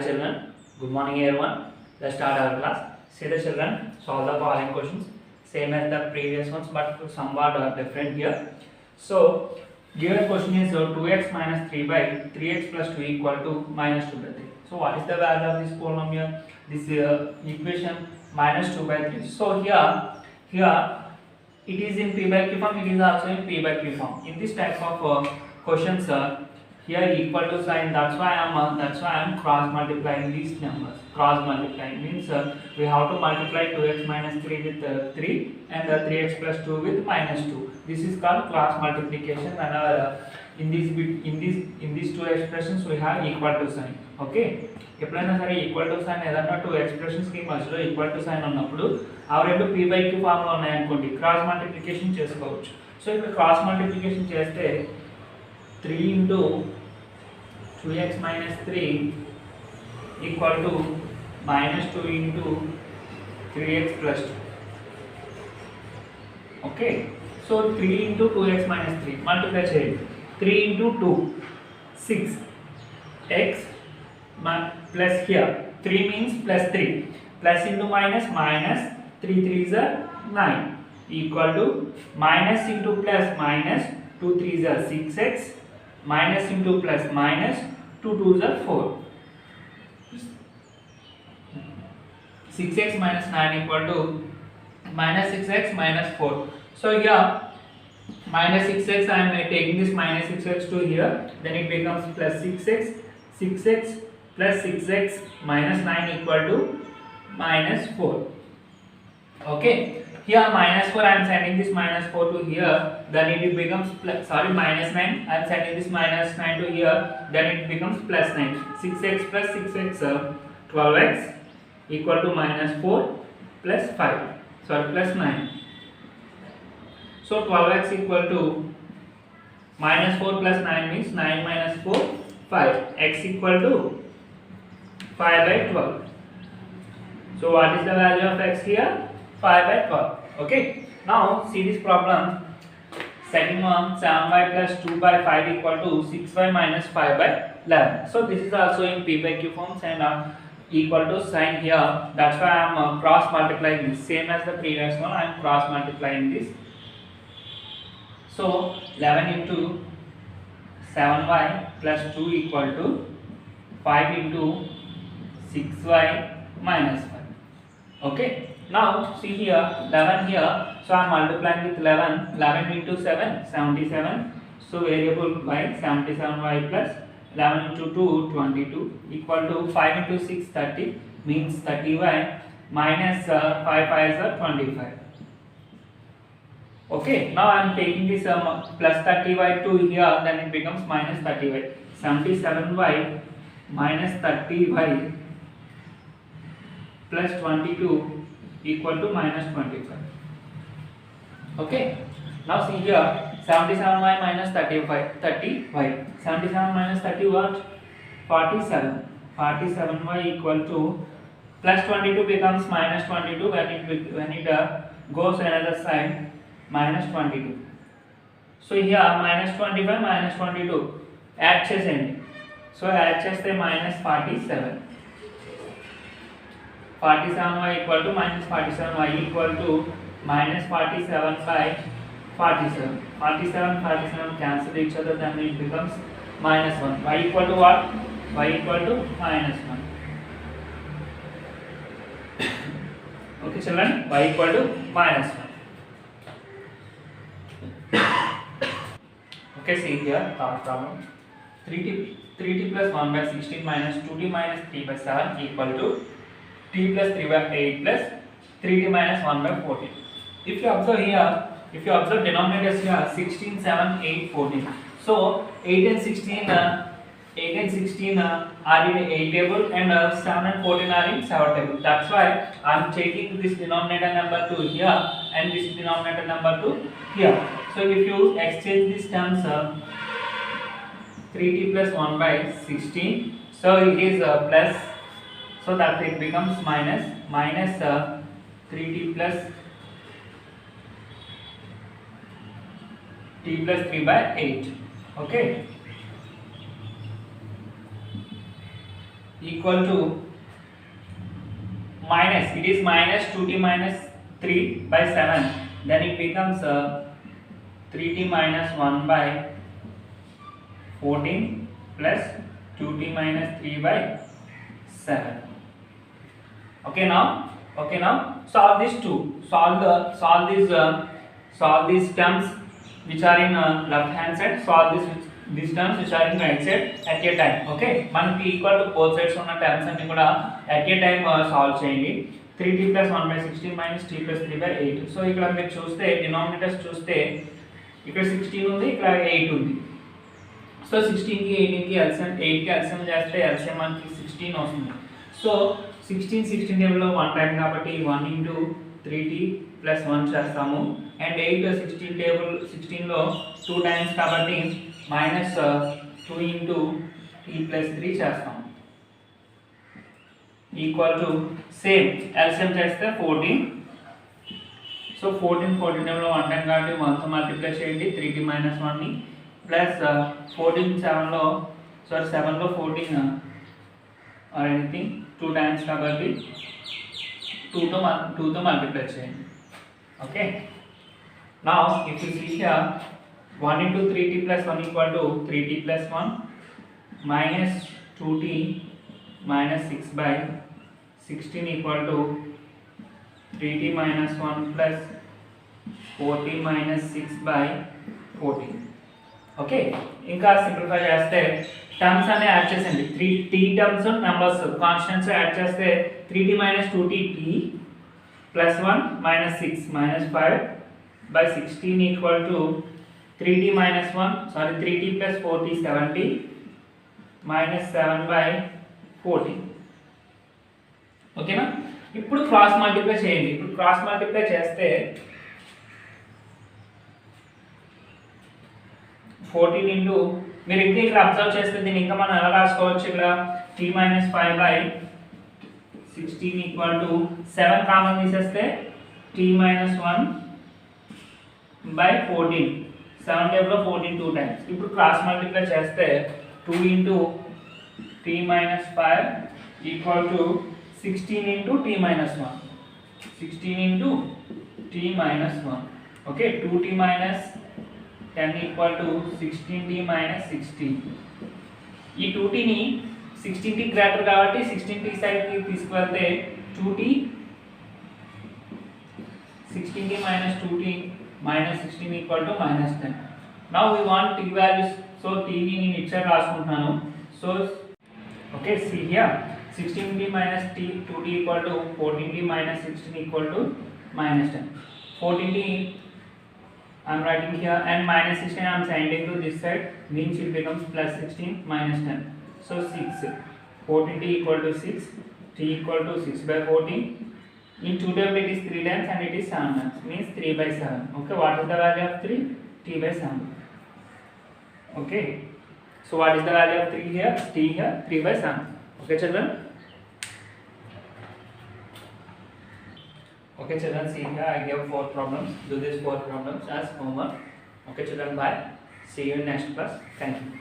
children, good morning everyone. Let's start our class. See the children, solve the following questions. Same as the previous ones but somewhat different here. So, given question is 2x minus 3 by 3x plus 2 equal to minus 2 by 3. So, what is the value of this polynomial? This equation minus 2 by 3. So, here it is in p by q form, it is also in p by q form. In this type of questions, here equal to sign, that's why I am cross multiplying these numbers. Cross multiplying means we have to multiply 2x minus 3 with 3 and 3x plus 2 with minus 2. This is called cross multiplication, and in these two expressions we have equal to sign. Okay, ఎప్పుడైనా సరే equal to sign ఏదన్నా two expressions కి మధ్యలో equal to sign ఉన్నప్పుడు ఆ రెండు p by q form లో ఉన్నాయి అనుకోండి, క్రాస్ మల్టిప్లికేషన్ చేసుకోవచ్చు. సో ఇక్కడ క్రాస్ మల్టిప్లికేషన్ చేస్తే 3 into 2x minus 3 equal to minus 2 into 3x plus 2. Okay, so 3 into 2x minus 3 multiply చేయండి. 3 into 2 6x plus here 3 means plus 3 plus into minus 3 3s are 9 equal to minus into plus minus 2 3s are 6x minus into plus minus 2 2s are 4. 6x minus 9 equal to minus 6x minus 4. So here minus 6x, I am taking this minus 6x to here, then it becomes plus 6x plus 6x minus 9 equal to minus 4. Okay, here minus 4, I am sending this minus 4 to here, then it becomes plus, sorry, minus 9, I am sending this minus 9 to here, then it becomes plus 9. 6x plus 6x 12x equal to minus 4 plus 5, sorry, plus 9. So 12x equal to minus 4 plus 9 means 9 minus 4 5, x equal to 5 by 12. So what is the value of x here? 5 by 12. Okay, now see this problem. Second one, 7y plus 2 by 5 equal to 6y minus 5 by 11. So this is also in p by q forms and equal to sign here. That's why I am cross multiplying this. Same as the previous one, I am cross multiplying this. So 11 into 7y plus 2 equal to 5 into 6y minus 5. Okay, now see here 11 here, so I am multiplying with 11 into 7 77, so variable y 77y plus 11 into 2 22 equal to 5 into 6 30 means 30y minus 5 5s are 25. Okay, now I am taking this plus 30y to here, then it becomes minus 30y. 77y minus 30y plus 22 equal to minus 25. Okay, now see here 77y minus 30y. 77 minus 30 what? 47. 47y equal to plus 22 becomes minus 22 when it goes another side, minus 22. So here minus 25 minus 22 add చేసేయండి. So add చేస్తే minus 47. 47y equal to minus 47y equal to minus 47 by 47. 47 cancel each other, then it becomes minus 1. Y equal to what? Y equal to minus 1. Okay children, y equal to minus 1. Okay, see here third problem. 3t plus 1 by 16 minus 2t minus 3 by 7 equal to t plus 3 by 8 plus 3t minus 1 by 14. If you observe here, if you observe denominators here 16 7 8 14, so 8 and 16 are in 8 table and 7 and 14 are in 7 table. That's why I am taking this denominator number to here and this denominator number to here. So if you exchange these terms, 3t plus 1 by 16, so it is plus, so that it becomes minus 3t plus t plus 3 by 8. Okay, equal to minus, it is minus 2t minus 3 by 7, then it becomes 3t minus 1 by 14 plus 2t minus 3 by 7. Okay now solve these two, solve these terms which are in left hand side, solve these terms which are in right side at a time. Okay, మనకి equal to both sides ఉన్న terms అన్ని కూడా at a time solve చేయండి. 3t plus 1 by 16 minus t plus 3 by 8. So ఇక్కడ మీరు చూస్తే denominators చూస్తే ఇక్కడ 16 ఉంది, ఇక్కడ 8 ఉంది. సో 16 కి 18 కి ఎల్సిఎం, 8 కి ఎల్సిఎం చేస్తే ఎల్సిఎం మనకి 16 వస్తుంది. సో 16 టేబుల్ లో 1 టైం కాబట్టి 1 into 3t plus 1 చేస్తాము. అండ్ 8 16 టేబుల్ 16 లో 2 టైమ్స్ కాబట్టి minus 2 into t plus 3 చేస్తాము. ఈక్వల్ టు సేమ్ ఎల్సిఎం చేస్తే 14. సో 14 టేబుల్ లో 1 టైం కాబట్టి 1 తో మల్టిప్లై చేయండి 3t minus 1 ని ప్లస్ 7 లో 14 or anything 2 times కాబట్టి 2 తో మల్టిప్లై చేయండి. Okay, now if you see here 1 into 3t plus 1 equal to 3t plus 1 minus 2t minus 6 by 16 equal to 3t minus 1 plus 4t minus 6 by 14. Okay, ఇంకా simplify చేస్తే terms అనే add చేసేయండి. 3t terms numbers constants add చేస్తే 3t minus 2t t plus 1 minus 6 minus 5 by 16 equal to 3t minus 3t plus 4t 7t minus 7 by 14. ఓకేనా, ఇప్పుడు cross multiply చేయండి. ఇప్పుడు cross multiply చేస్తే 14 ఇంటూ, మీరు ఇంకా ఇక్కడ అబ్జర్వ్ చేస్తే దీన్ని ఇంకా మనం ఎలా రాసుకోవచ్చు, ఇక్కడ t minus 5 by 16 equal to 7 common తీసేస్తే t minus 1 by 14, 7 టేబుల్ లో 14 2 టైమ్స్. ఇప్పుడు క్రాస్ మల్టిప్లై చేస్తే 2 into t minus 5 equal to 16 into t minus 1, 16 into t minus 1. Okay, 2t minus 10 equal to 16t minus 16. ఈ 2t ని 16t greater కాబట్టి 16t side కి తీసుకువెళ్తే 2t 16t minus 2t minus 16 equal to minus 10. Now we want t values, so t ని నేను ఇచ్చే రాసుకుంటున్నాను. So okay, see here 16t minus t 2t equal to 14t minus 16 equal to minus 10. 14t I am writing here and minus 16 I am sending to this side, means it becomes plus 16 minus 10. So 6, 14t equal to 6, t equal to 6 by 14. In 2 table it is 3 times and it is 7 times, means 3 by 7. Okay, what is the value of 3? T by 7. Okay, so what is the value of 3 here? T here 3 by 7. Okay children. Okay children, see here I gave 4 problems. Do these 4 problems as homework. Okay children, bye. See you in next class. Thank you.